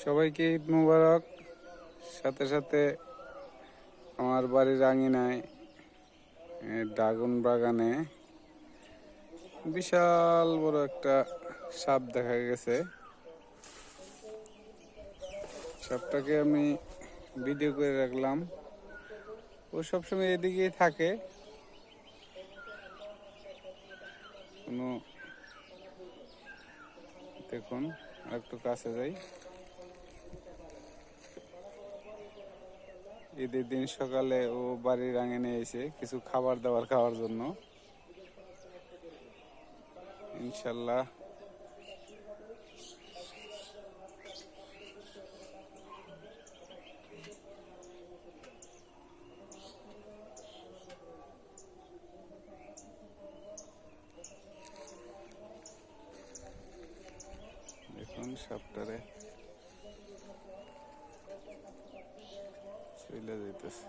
সবাইকে ঈদ মোবারক। সাথে সাথে আমার বাড়ির আঙিনায় ড্রাগন বাগানে বিশাল বড় একটা সাপ দেখা গেছে। সাপটাকে আমি ভিডিও করে রাখলাম। ও সবসময় এদিকেই থাকে। কোনো দেখুন, আরেকটু কাছে যাই। ঈদের দিন সকালে ও বাড়ির আঙিনে এসে কিছু খাবার দাবার খাওয়ার জন্য। ইনশাল্লাহ দেখুন সাপটারে চলে যাইতেছে।